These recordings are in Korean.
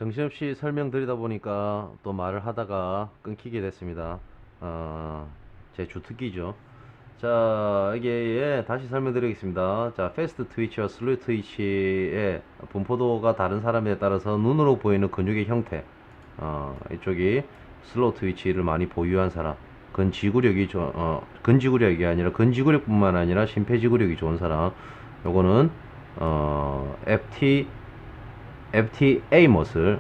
정신없이 설명드리다 보니까 또 말을 하다가 끊기게 됐습니다. 제 주특기죠. 자, 이게 다시 설명드리겠습니다. 자, 패스트 트위치와 슬로우 트위치의 분포도가 다른 사람에 따라서 눈으로 보이는 근육의 형태. 이쪽이 슬로우 트위치를 많이 보유한 사람. 근지구력이 아니라 근지구력뿐만 아니라 심폐지구력이 좋은 사람. 요거는 FTA 머슬,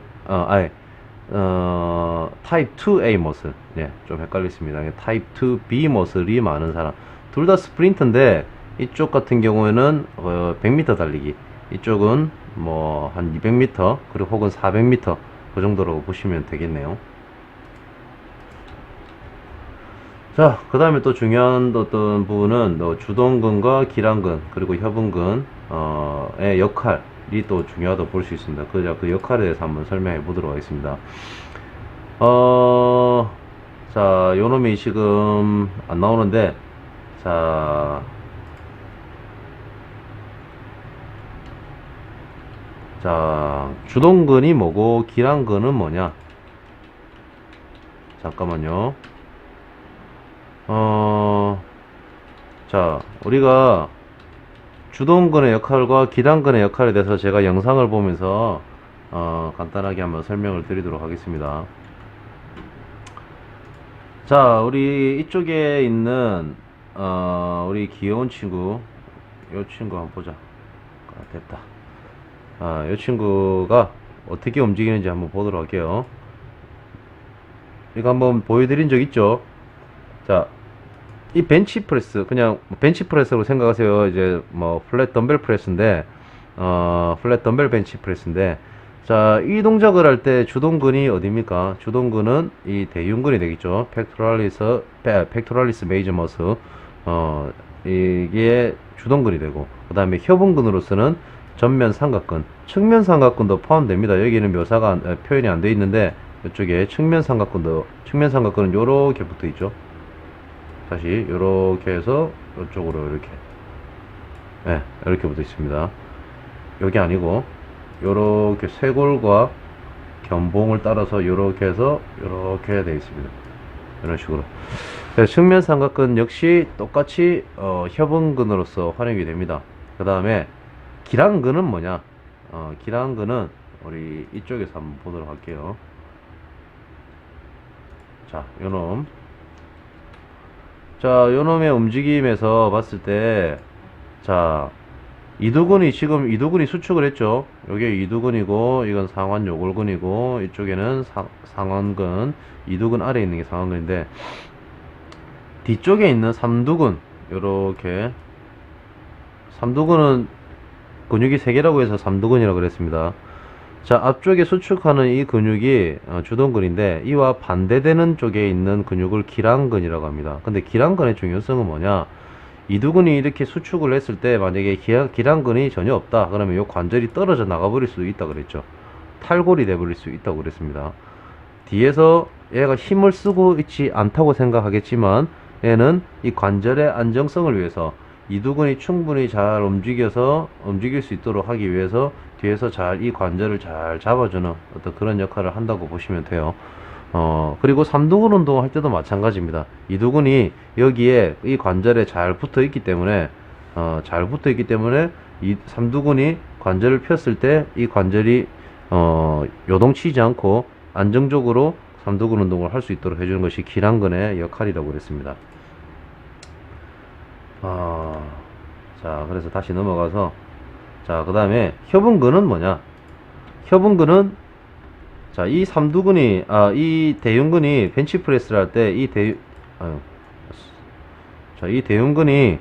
타입 2A 머슬. 예, 좀 헷갈렸습니다. 타입 2B 머슬이 많은 사람. 둘 다 스프린트인데, 이쪽 같은 경우에는, 100m 달리기. 이쪽은 뭐, 한 200m, 그리고 혹은 400m, 그 정도라고 보시면 되겠네요. 자, 그 다음에 또 중요한 어떤 부분은 주동근과 기랑근, 그리고 협응근의 역할이 또 중요하다고 볼 수 있습니다. 그 역할에 대해서 한번 설명해 보도록 하겠습니다. 자, 요놈이 지금 안 나오는데, 자, 주동근이 뭐고, 기랑근은 뭐냐? 잠깐만요. 자, 우리가 주동근의 역할과 기랑근의 역할에 대해서 제가 영상을 보면서 간단하게 한번 설명을 드리도록 하겠습니다. 자, 우리 이쪽에 있는 우리 귀여운 친구, 요 친구 한번 보자. 됐다. 요 친구가 어떻게 움직이는지 한번 보도록 할게요. 이거 한번 보여드린 적 있죠? 자, 이 벤치프레스, 그냥 벤치프레스로 생각하세요. 이제 뭐 플랫 덤벨 프레스인데, 플랫 덤벨 벤치프레스인데, 자, 이 동작을 할 때 주동근이 어디입니까? 주동근은 이 대흉근이 되겠죠. 팩토랄리스 메이저 머슬. 이게 주동근이 되고, 그 다음에 협응근으로서는 전면 삼각근, 측면 삼각근도 포함됩니다. 여기는 묘사가 표현이 안 되어 있는데, 이쪽에 측면 삼각근은 요렇게 붙어 있죠. 다시 요렇게 해서 이쪽으로 이렇게, 네, 이렇게 붙어 있습니다. 여기 아니고 요렇게 쇄골과 견봉을 따라서 요렇게 해서 요렇게 되어 있습니다. 이런 식으로. 네, 측면 삼각근 역시 똑같이 협응근으로서 활용이 됩니다. 그 다음에 기랑근은 뭐냐? 기랑근은 우리 이쪽에서 한번 보도록 할게요. 자, 요놈. 자, 요놈의 움직임에서 봤을 때, 자, 지금 이두근이 수축을 했죠. 요게 이두근이고, 이건 상완 요골근이고, 이쪽에는 상완근, 이두근 아래에 있는 게 상완근인데, 뒤쪽에 있는 삼두근, 요렇게, 삼두근은 근육이 3개라고 해서 삼두근이라고 그랬습니다. 자, 앞쪽에 수축하는 이 근육이 주동근인데, 이와 반대되는 쪽에 있는 근육을 기랑근이라고 합니다. 근데 기랑근의 중요성은 뭐냐? 이두근이 이렇게 수축을 했을 때 만약에 기랑근이 전혀 없다 그러면 이 관절이 떨어져 나가버릴 수 있다 그랬죠. 탈골이 돼버릴 수 있다고 그랬습니다. 뒤에서 얘가 힘을 쓰고 있지 않다고 생각하겠지만, 얘는 이 관절의 안정성을 위해서 이두근이 충분히 잘 움직일 수 있도록 하기 위해서 뒤에서 이 관절을 잘 잡아주는 어떤 그런 역할을 한다고 보시면 돼요. 그리고 삼두근 운동을 할 때도 마찬가지입니다. 이두근이 여기에 이 관절에 잘 붙어 있기 때문에, 이 삼두근이 관절을 폈을 때 이 관절이, 요동치지 않고 안정적으로 삼두근 운동을 할 수 있도록 해주는 것이 기랑근의 역할이라고 그랬습니다. 자, 그래서 다시 넘어가서, 자, 그 다음에 협응근은 뭐냐? 협응근은, 자, 이 대흉근이 벤치프레스를 할 때, 이 대흉근이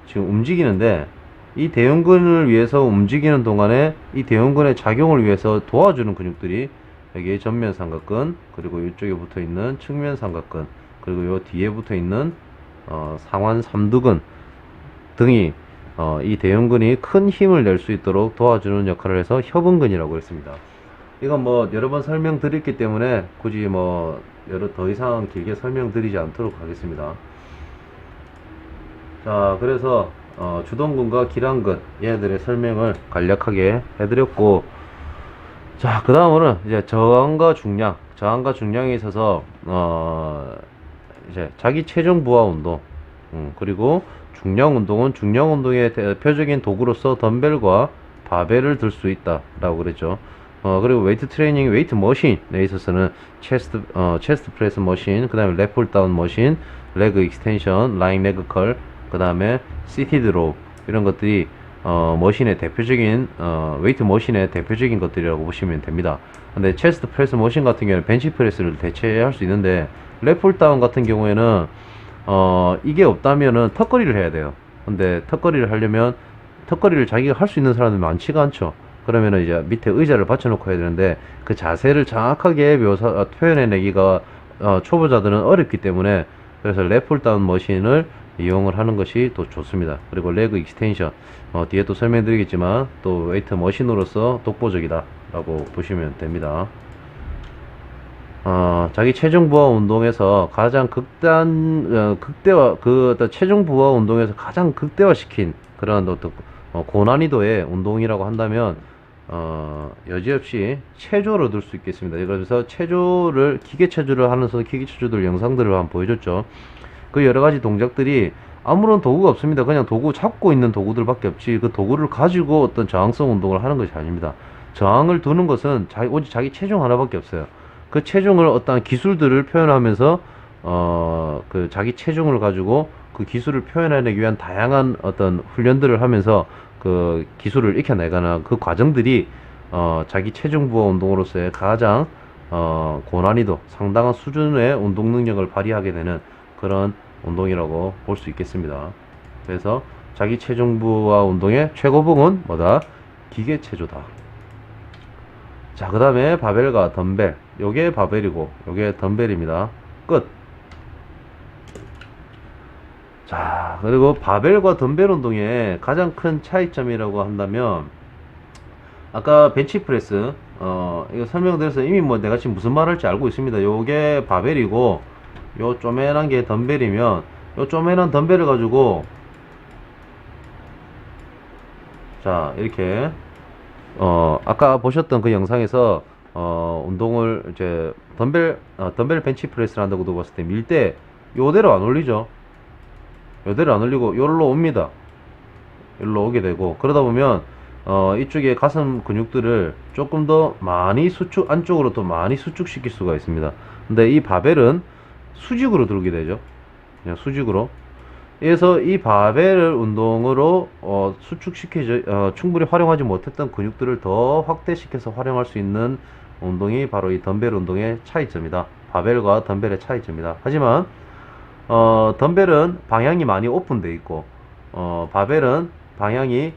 지금 움직이는데, 이 대흉근을 위해서 움직이는 동안에 이 대흉근의 작용을 위해서 도와주는 근육들이 여기 전면 삼각근, 그리고 이쪽에 붙어 있는 측면 삼각근, 그리고 요 뒤에 붙어 있는 상완 삼두근 등이 이 대흉근이 큰 힘을 낼 수 있도록 도와주는 역할을 해서 협응근이라고 했습니다. 이건 뭐 여러 번 설명드렸기 때문에 굳이 뭐 더 이상 길게 설명드리지 않도록 하겠습니다. 자, 그래서 주동근과 기랑근 얘들의 설명을 간략하게 해드렸고, 자, 그 다음으로는 이제 저항과 중량에 있어서 이제 자기 체중 부하 운동, 그리고 중량 운동의 대표적인 도구로서 덤벨과 바벨을 들 수 있다라고 그랬죠. 그리고 웨이트 트레이닝, 웨이트 머신에 있어서는 체스트 프레스 머신, 그 다음에 랩 다운 머신, 레그 익스텐션, 라인 레그 컬, 그 다음에 시티드 롭, 이런 것들이 머신의 대표적인 웨이트 머신의 대표적인 것들이라고 보시면 됩니다. 근데 체스트 프레스 머신 같은 경우는 벤치 프레스를 대체할 수 있는데, 랩 다운 같은 경우에는 이게 없다면은 턱걸이를 해야 돼요. 근데 턱걸이를 하려면 턱걸이를 자기가 할 수 있는 사람들이 많지가 않죠. 그러면은 이제 밑에 의자를 받쳐놓고 해야 되는데, 그 자세를 정확하게 표현해내기가 초보자들은 어렵기 때문에, 그래서 랩 다운 머신을 이용을 하는 것이 또 좋습니다. 그리고 레그 익스텐션, 뒤에 또 설명드리겠지만 또 웨이트 머신으로서 독보적이다 라고 보시면 됩니다. 자기 체중 부하 운동에서 가장 극대화, 어떤 체중 부하 운동에서 가장 극대화시킨 그런 어떤 고난이도의 운동이라고 한다면, 여지없이 체조를 들 수 있겠습니다. 그래서 기계 체조를 하면서 기계 체조들 영상들을 한번 보여줬죠. 그 여러 가지 동작들이 아무런 도구가 없습니다. 그냥 도구 잡고 있는 도구들밖에 없지, 그 도구를 가지고 어떤 저항성 운동을 하는 것이 아닙니다. 저항을 두는 것은 오직 자기 체중 하나밖에 없어요. 그 체중을 어떤 기술들을 표현하면서 그 자기 체중을 가지고 그 기술을 표현해내기 위한 다양한 어떤 훈련들을 하면서 그 기술을 익혀내가는 그 과정들이 자기 체중 부하 운동으로서의 가장 고난이도, 상당한 수준의 운동 능력을 발휘하게 되는 그런 운동이라고 볼 수 있겠습니다. 그래서 자기 체중 부하 운동의 최고봉은 뭐다? 기계 체조다. 자, 그 다음에 바벨과 덤벨. 요게 바벨이고 요게 덤벨입니다. 끝. 자, 그리고 바벨과 덤벨 운동의 가장 큰 차이점이라고 한다면, 아까 벤치프레스 이거 설명드려서 이미 뭐 내가 지금 무슨 말 할지 알고 있습니다. 요게 바벨이고 요 쪼매난 게 덤벨이면, 요 쪼매난 덤벨을 가지고 자, 이렇게 아까 보셨던 그 영상에서 운동을 이제 덤벨 벤치프레스를 한다고 봤을 때 밀 때 요대로 안 올리죠. 요대로 안 올리고 요로 옵니다. 요로 오게 되고, 그러다 보면 이쪽에 가슴 근육들을 조금 더 많이 안쪽으로 더 많이 수축시킬 수가 있습니다. 근데 이 바벨은 수직으로 들게 되죠. 그냥 수직으로. 그래서 이 바벨 운동으로 충분히 활용하지 못했던 근육들을 더 확대시켜서 활용할 수 있는 운동이 바로 이 덤벨 운동의 차이점이다. 바벨과 덤벨의 차이점이다. 하지만 덤벨은 방향이 많이 오픈되어 있고, 바벨은 방향이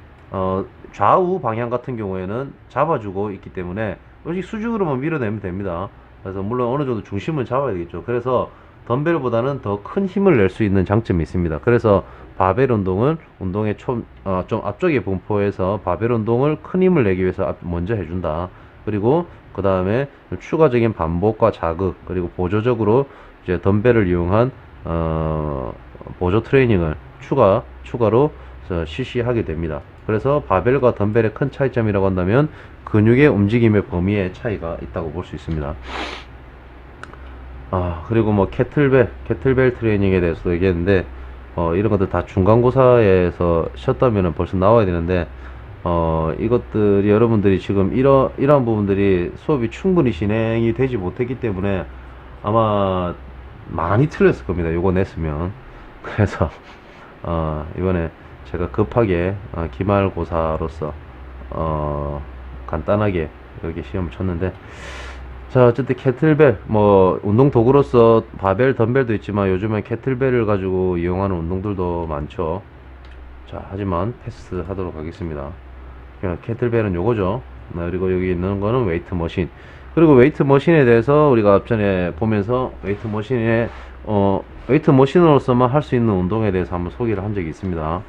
좌우 방향 같은 경우에는 잡아주고 있기 때문에 오직 수직으로만 밀어내면 됩니다. 그래서 물론 어느 정도 중심을 잡아야 되겠죠. 그래서 덤벨보다는 더 큰 힘을 낼 수 있는 장점이 있습니다. 그래서 바벨 운동은 운동의 좀 앞쪽에 분포해서 바벨 운동을 큰 힘을 내기 위해서 먼저 해준다. 그리고 그 다음에 추가적인 반복과 자극, 그리고 보조적으로 이제 덤벨을 이용한 보조 트레이닝을 추가로 실시하게 됩니다. 그래서 바벨과 덤벨의 큰 차이점이라고 한다면 근육의 움직임의 범위의 차이가 있다고 볼 수 있습니다. 그리고 뭐 캐틀벨 트레이닝에 대해서도 얘기했는데, 이런 것들 다 중간고사에서 쉬었다면 벌써 나와야 되는데, 이것들이 여러분들이 지금 이러한 부분들이 수업이 충분히 진행이 되지 못했기 때문에 아마 많이 틀렸을 겁니다. 요거 냈으면. 그래서 이번에 제가 급하게 기말고사로서 간단하게 여기 시험을 쳤는데, 자, 어쨌든 캐틀벨 뭐 운동 도구로서 바벨 덤벨도 있지만 요즘엔 캐틀벨을 가지고 이용하는 운동들도 많죠. 자, 하지만 패스하도록 하겠습니다. 캐틀벨은 요거죠. 그리고 여기 있는 거는 웨이트 머신. 그리고 웨이트 머신에 대해서 우리가 앞전에 보면서 웨이트 머신으로서만 할 수 있는 운동에 대해서 한번 소개를 한 적이 있습니다.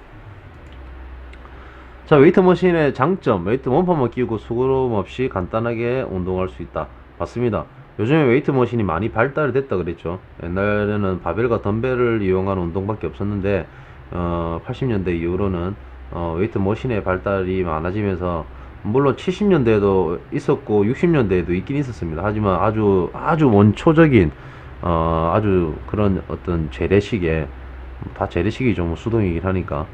자, 웨이트 머신의 장점, 웨이트 원판만 끼우고 수고로움 없이 간단하게 운동할 수 있다. 맞습니다. 요즘에 웨이트 머신이 많이 발달이 됐다 그랬죠. 옛날에는 바벨과 덤벨을 이용하는 운동밖에 없었는데 80년대 이후로는 웨이트 머신의 발달이 많아지면서 물론 70년대에도 있었고 60년대에도 있긴 있었습니다. 하지만 아주 원초적인 아주 그런 어떤 재래식의, 다 재래식이죠. 뭐 수동이긴 하니까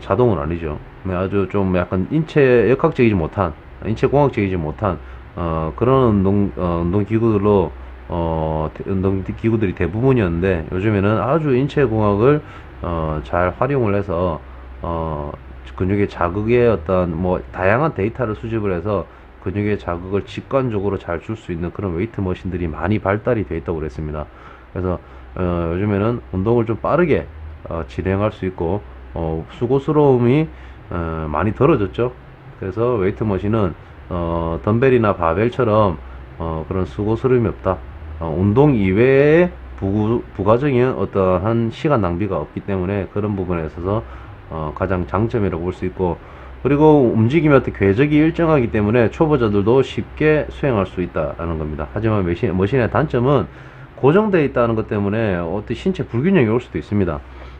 자동은 아니죠. 네, 아주 좀 약간 인체 역학적이지 못한, 인체 공학적이지 못한 그런 운동 기구들로 운동 기구들이 대부분이었는데, 요즘에는 아주 인체 공학을 잘 활용을 해서 근육의 자극에 어떤 뭐 다양한 데이터를 수집을 해서 근육의 자극을 직관적으로 잘 줄 수 있는 그런 웨이트 머신들이 많이 발달이 되어 있다고 그랬습니다. 그래서 요즘에는 운동을 좀 빠르게 진행할 수 있고 수고스러움이 많이 덜어졌죠. 그래서 웨이트 머신은 덤벨이나 바벨처럼 그런 수고스러움이 없다. 운동 이외에 부가적인 어떠한 시간 낭비가 없기 때문에 그런 부분에 있어서 가장 장점이라고 볼 수 있고, 그리고 움직임이 어떤 궤적이 일정하기 때문에 초보자들도 쉽게 수행할 수 있다라는 겁니다. 하지만 머신의 단점은 고정되어 있다는 것 때문에 어떤 신체 불균형이 올 수도 있습니다.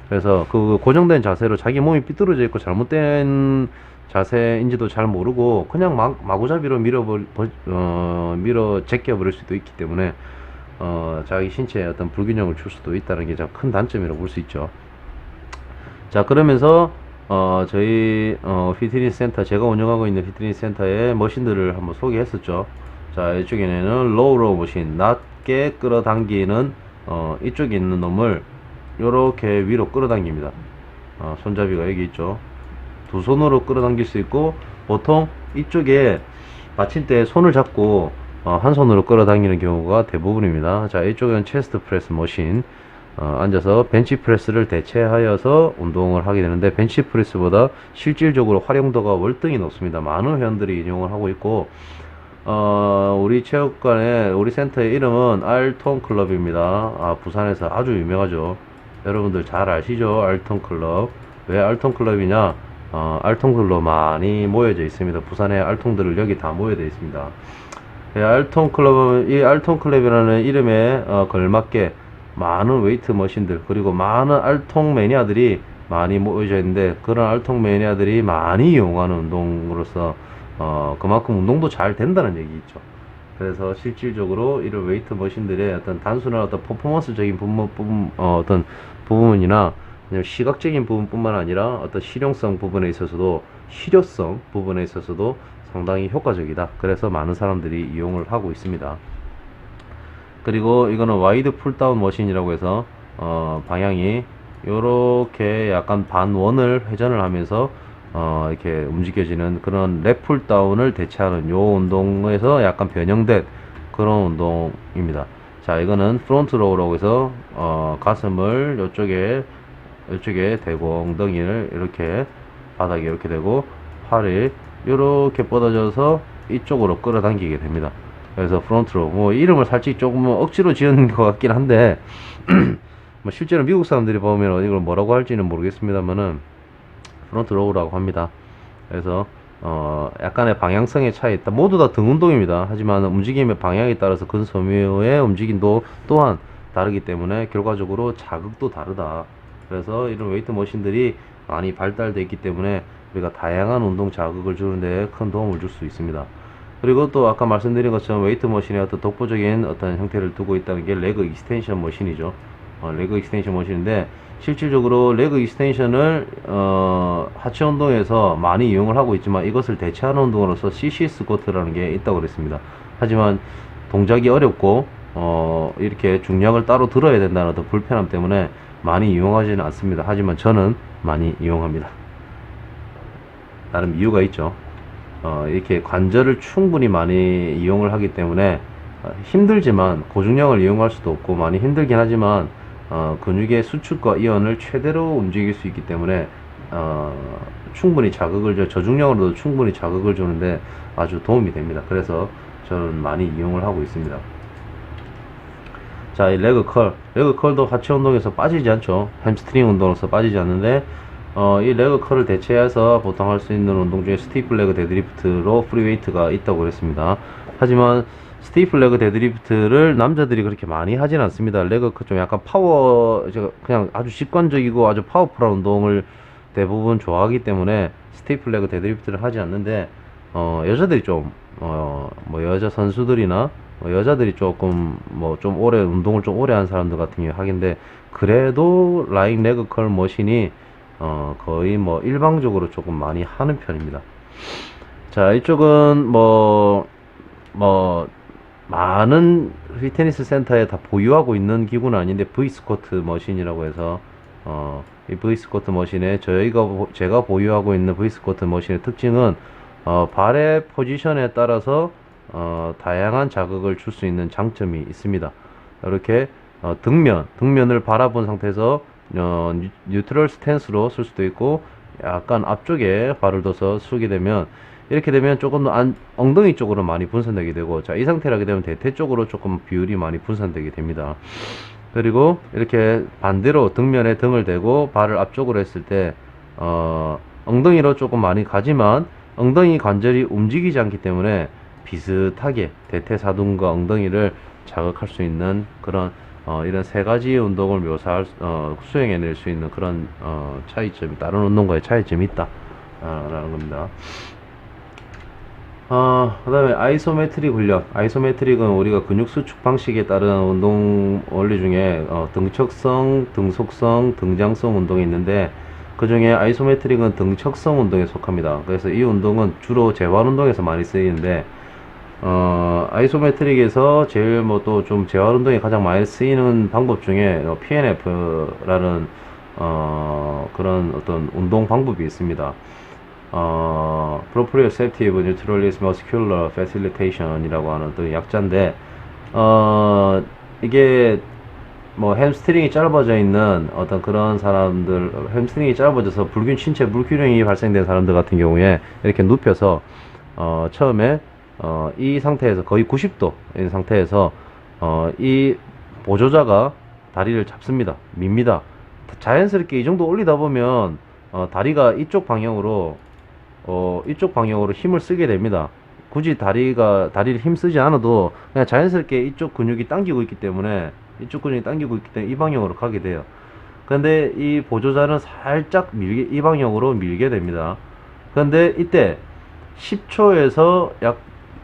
그래서 그 고정된 자세로 자기 몸이 삐뚤어져 있고 잘못된 자세인지도 잘 모르고 그냥 마구잡이로 밀어 제껴 버릴 수도 있기 때문에 자기 신체에 어떤 불균형을 줄 수도 있다는 게 큰 단점이라고 볼 수 있죠. 자, 그러면서 저희 피트니스 센터, 제가 운영하고 있는 피트니스 센터의 머신들을 한번 소개했었죠. 자, 이쪽에는 로우로 머신, 낮게 끌어당기는 이쪽에 있는 놈을 요렇게 위로 끌어당깁니다. 손잡이가 여기 있죠. 두 손으로 끌어당길 수 있고, 보통 이쪽에 받침대에 손을 잡고 한 손으로 끌어당기는 경우가 대부분입니다. 자, 이쪽은 체스트 프레스 머신, 앉아서 벤치프레스를 대체하여서 운동을 하게 되는데, 벤치프레스보다 실질적으로 활용도가 월등히 높습니다. 많은 회원들이 이용을 하고 있고, 우리 체육관의, 우리 센터의 이름은 알통클럽입니다. 부산에서 아주 유명하죠. 여러분들 잘 아시죠? 알통클럽. 왜 알통클럽이냐? 알통들로 많이 모여져 있습니다. 부산의 알통들을 여기 다 모여져 있습니다. 알통클럽은, 이 알통클럽이라는 이름에 걸맞게 많은 웨이트 머신들, 그리고 많은 알통 매니아들이 많이 모여져 있는데, 그런 알통 매니아들이 많이 이용하는 운동으로서 그만큼 운동도 잘 된다는 얘기 있죠. 그래서 실질적으로 이런 웨이트 머신들의 어떤 단순한 어떤 퍼포먼스적인 어떤 부분이나 시각적인 부분뿐만 아니라 어떤 실용성 부분에 있어서도, 실효성 부분에 있어서도 상당히 효과적이다. 그래서 많은 사람들이 이용을 하고 있습니다. 그리고 이거는 와이드 풀다운 머신이라고 해서 방향이 요렇게 약간 반원을 회전을 하면서 이렇게 움직여지는 그런 랩 풀다운을 대체하는 요 운동에서 약간 변형된 그런 운동입니다. 자, 이거는 프론트 로우라고 해서 가슴을 요쪽에 대고, 엉덩이를 이렇게 바닥에 이렇게 대고, 팔이 이렇게 뻗어져서 이쪽으로 끌어당기게 됩니다. 그래서 프론트로, 뭐 이름을 살짝 조금 억지로 지은 것 같긴 한데 뭐 실제로 미국 사람들이 보면 이걸 뭐라고 할지는 모르겠습니다만은 프론트 로우라고 합니다. 그래서 약간의 방향성의 차이 있다. 모두 다 등 운동입니다. 하지만 움직임의 방향에 따라서 근섬유의 움직임도 또한 다르기 때문에 결과적으로 자극도 다르다. 그래서 이런 웨이트 머신들이 많이 발달되어 있기 때문에 우리가 다양한 운동 자극을 주는데 큰 도움을 줄 수 있습니다. 그리고 또 아까 말씀드린 것처럼 웨이트 머신의 어떤 독보적인 어떤 형태를 두고 있다는 게 레그 익스텐션 머신이죠. 레그 익스텐션 머신인데, 실질적으로 레그 익스텐션을 하체 운동에서 많이 이용을 하고 있지만, 이것을 대체하는 운동으로서 CC 스쿼트라는 게 있다고 그랬습니다. 하지만 동작이 어렵고 이렇게 중량을 따로 들어야 된다는 어떤 불편함 때문에 많이 이용하지는 않습니다. 하지만 저는 많이 이용합니다. 나름 이유가 있죠. 이렇게 관절을 충분히 많이 이용을 하기 때문에 힘들지만, 고중량을 이용할 수도 없고 많이 힘들긴 하지만 근육의 수축과 이완을 최대로 움직일 수 있기 때문에 충분히 저중량으로도 충분히 자극을 주는데 아주 도움이 됩니다. 그래서 저는 많이 이용을 하고 있습니다. 자, 이 레그 컬도 하체 운동에서 빠지지 않죠. 햄스트링 운동으로서 빠지지 않는데, 이 레그 컬을 대체해서 보통 할 수 있는 운동 중에 스티플 레그 데드리프트로 프리웨이트가 있다고 그랬습니다. 하지만 스티플 레그 데드리프트를 남자들이 그렇게 많이 하진 않습니다. 레그 컬 좀 약간 그냥 아주 직관적이고 아주 파워풀한 운동을 대부분 좋아하기 때문에 스티플 레그 데드리프트를 하지 않는데, 여자들이 좀, 뭐 여자 선수들이나 여자들이 조금 뭐 좀 오래 운동을 좀 오래 한 사람들 같은 경우에 하긴데, 그래도 라잉 레그 컬 머신이 거의 뭐 일방적으로 조금 많이 하는 편입니다. 자, 이쪽은 뭐 많은 피트니스 센터에 다 보유하고 있는 기구는 아닌데, V 스쿼트 머신이라고 해서 이 V 스쿼트 머신에 제가 보유하고 있는 V 스쿼트 머신의 특징은 발의 포지션에 따라서 다양한 자극을 줄 수 있는 장점이 있습니다. 이렇게 등면을 바라본 상태에서 뉴트럴 스탠스로 쓸 수도 있고, 약간 앞쪽에 발을 둬서 쓰게 되면, 이렇게 되면 조금 더 엉덩이 쪽으로 많이 분산되게 되고, 자, 이 상태라게 되면 대퇴 쪽으로 조금 비율이 많이 분산되게 됩니다. 그리고 이렇게 반대로 등면에 등을 대고 발을 앞쪽으로 했을 때 엉덩이로 조금 많이 가지만 엉덩이 관절이 움직이지 않기 때문에 비슷하게 대퇴사둔과 엉덩이를 자극할 수 있는 그런 이런 세 가지 운동을 수행해낼 수 있는 그런 차이점이, 다른 운동과의 차이점이 있다 라는 겁니다. 그 다음에 아이소메트릭 훈련. 아이소메트릭은 우리가 근육 수축 방식에 따른 운동 원리 중에 등척성, 등속성, 등장성 운동이 있는데, 그 중에 아이소메트릭은 등척성 운동에 속합니다. 그래서 이 운동은 주로 재활 운동에서 많이 쓰이는데, 아이소메트릭에서 제일 뭐 또 좀 재활 운동에 가장 많이 쓰이는 방법 중에 PNF라는 그런 어떤 운동 방법이 있습니다. Proprioceptive Neutralis Muscular Facilitation이라고 하는 또 약자인데, 이게 뭐 햄스트링이 짧아져 있는 어떤 그런 사람들, 햄스트링이 짧아져서 신체 불균형이 발생된 사람들 같은 경우에 이렇게 눕혀서 처음에 이 상태에서 거의 90도인 상태에서 이 보조자가 다리를 잡습니다. 밉니다. 자연스럽게 이 정도 올리다 보면 다리가 이쪽 방향으로 힘을 쓰게 됩니다. 굳이 다리를 힘 쓰지 않아도 그냥 자연스럽게 이쪽 근육이 당기고 있기 때문에 이 방향으로 가게 돼요. 근데 이 보조자는 살짝 이 방향으로 밀게 됩니다. 근데 이때 10초에서 약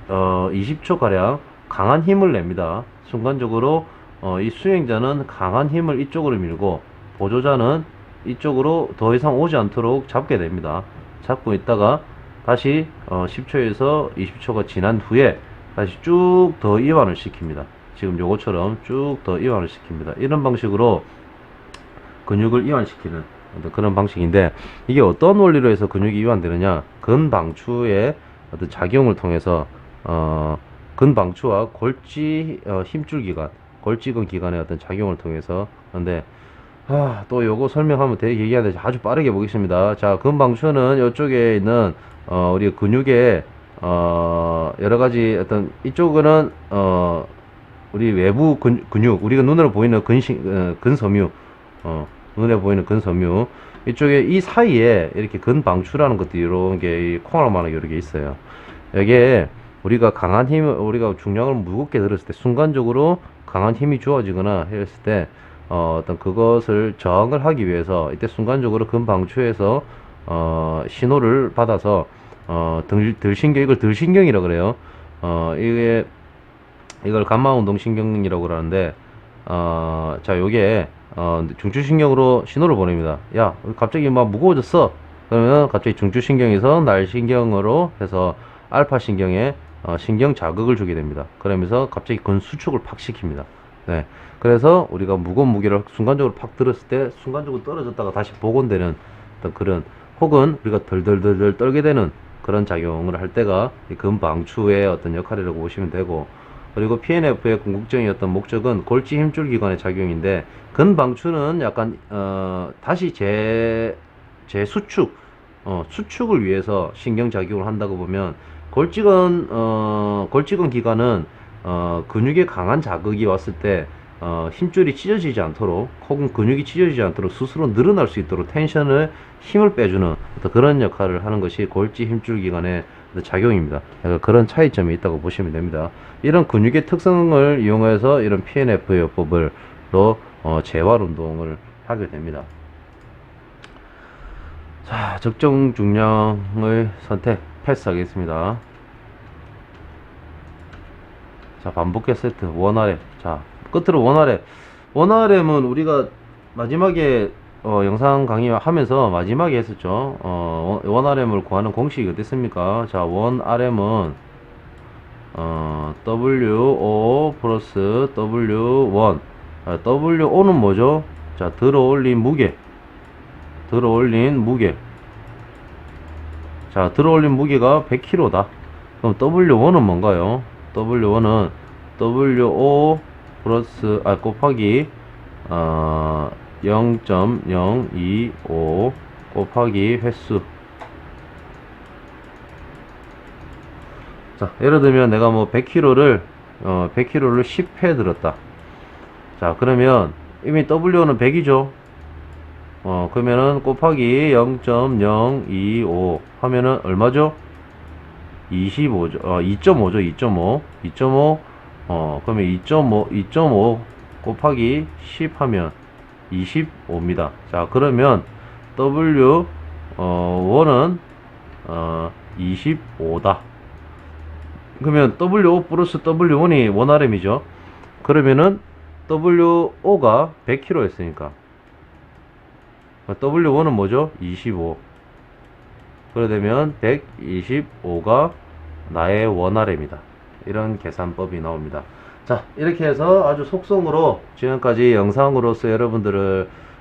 20초 가량 강한 힘을 냅니다. 순간적으로 이 수행자는 강한 힘을 이쪽으로 밀고, 보조자는 이쪽으로 더 이상 오지 않도록 잡게 됩니다. 잡고 있다가 다시 10초에서 20초가 지난 후에 다시 쭉 더 이완을 시킵니다. 지금 요거처럼 쭉 더 이완을 시킵니다. 이런 방식으로 근육을 이완시키는 그런 방식인데, 이게 어떤 원리로 해서 근육이 이완되느냐, 근방추의 어떤 작용을 통해서 근방추와 골지 힘줄 기관, 골지근 기관의 어떤 작용을 통해서. 근데 또 요거 설명하면 되게 얘기하는데 아주 빠르게 보겠습니다. 자, 근방추는 이쪽에 있는 우리 근육의 여러 가지 어떤, 이쪽은 우리 외부 근육, 우리가 눈으로 보이는 근섬유, 눈에 보이는 근섬유, 이쪽에 이 사이에 이렇게 근방추라는 것들이 이런 게 콩알만하게 이렇게 있어요. 여기에 우리가 우리가 중량을 무겁게 들었을 때 순간적으로 강한 힘이 주어지거나 했을 때 어떤 그것을 저항을 하기 위해서 이때 순간적으로 근방추에서 신호를 받아서 이걸 들신경이라고 그래요. 이걸 감마운동신경이라고 그러는데, 자, 요게 중추신경으로 신호를 보냅니다. 야, 갑자기 막 무거워졌어. 그러면 갑자기 중추신경에서 날신경으로 해서 알파신경에 신경 자극을 주게 됩니다. 그러면서 갑자기 근수축을 팍 시킵니다. 네. 그래서 우리가 무거운 무게를 순간적으로 팍 들었을 때 순간적으로 떨어졌다가 다시 복원되는 어떤 그런, 혹은 우리가 덜덜덜덜 떨게 되는 그런 작용을 할 때가 이 근방추의 어떤 역할이라고 보시면 되고, 그리고 PNF의 궁극적인 어떤 목적은 골지 힘줄 기관의 작용인데, 근방추는 약간 다시 재수축, 수축을 위해서 신경작용을 한다고 보면, 골지근 기관은 근육에 강한 자극이 왔을 때 힘줄이 찢어지지 않도록, 혹은 근육이 찢어지지 않도록 스스로 늘어날 수 있도록 힘을 빼주는 그런 역할을 하는 것이 골지 힘줄 기관의 작용입니다. 그런 차이점이 있다고 보시면 됩니다. 이런 근육의 특성을 이용해서 이런 PNF 요법으로 재활 운동을 하게 됩니다. 자, 적정 중량의 선택. 패스하겠습니다. 자, 반복해 세트 원RM. 자, 끝으로 원RM은 우리가 마지막에 영상 강의하면서 마지막에 했었죠. 원RM을 구하는 공식이 어땠습니까? 자, 원RM은 WO 플러스 W1. WO는 뭐죠? 자, 들어올린 무게. 자, 들어올린 무게가 100kg다. 그럼 W1은 뭔가요? W1은 WO 플러스 곱하기 0.025 곱하기 횟수. 자, 예를 들면 내가 뭐 100kg를 10회 들었다. 자, 그러면 이미 W는 100이죠. 그러면은 곱하기 0.025 하면은 얼마죠? 25죠. 2.5죠. 2.5. 그러면 2.5 곱하기 10 하면 25입니다. 자, 그러면 W1은 25다. 그러면 WO 플러스 W1이 원RM이죠. 그러면은 WO가 100kg 였으니까 W1은 뭐죠? 25. 그러되면 125가 나의 원RM이다. 이런 계산법이 나옵니다. 자, 이렇게 해서 아주 속성으로 지금까지 영상으로서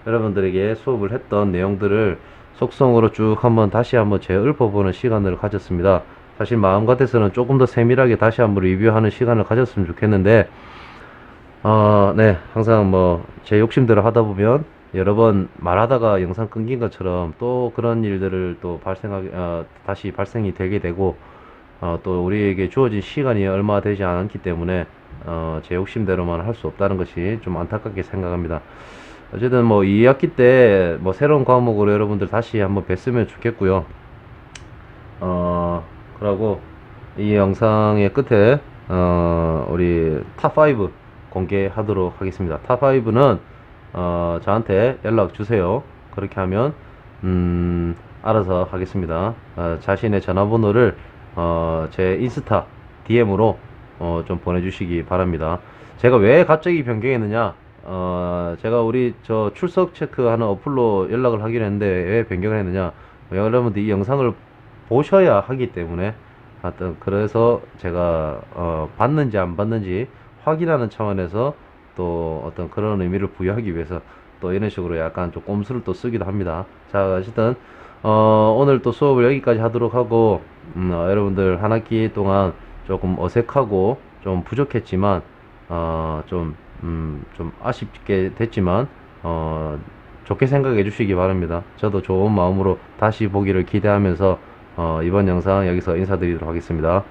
여러분들에게 수업을 했던 내용들을 속성으로 쭉 다시 한번 재읊어보는 시간을 가졌습니다. 사실 마음 같아서는 조금 더 세밀하게 다시 한번 리뷰하는 시간을 가졌으면 좋겠는데, 네, 항상 뭐 제 욕심대로 하다 보면 여러 번 말하다가 영상 끊긴 것처럼 또 그런 일들을 또 다시 발생이 되게 되고, 또 우리에게 주어진 시간이 얼마 되지 않기 때문에 제 욕심대로만 할 수 없다는 것이 좀 안타깝게 생각합니다. 어쨌든 뭐 2학기 때 뭐 새로운 과목으로 여러분들 다시 한번 뵀으면 좋겠고요. 그러고 이 영상의 끝에 우리 탑5 공개하도록 하겠습니다. 탑5는 저한테 연락 주세요. 그렇게 하면 알아서 하겠습니다. 자신의 전화번호를 제 인스타 DM으로 좀 보내주시기 바랍니다. 제가 왜 갑자기 변경했느냐, 제가 우리 저 출석 체크하는 어플로 연락을 하기로 했는데 왜 변경을 했느냐, 여러분들 이 영상을 보셔야 하기 때문에, 하여튼 그래서 제가 받는지 안 받는지 확인하는 차원에서 또 어떤 그런 의미를 부여하기 위해서 또 이런 식으로 약간 좀 꼼수를 또 쓰기도 합니다. 자, 어쨌든 오늘 또 수업을 여기까지 하도록 하고, 여러분들 한 학기 동안 조금 어색하고 좀 부족했지만 좀 아쉽게 됐지만 좋게 생각해 주시기 바랍니다. 저도 좋은 마음으로 다시 보기를 기대하면서 이번 영상 여기서 인사드리도록 하겠습니다.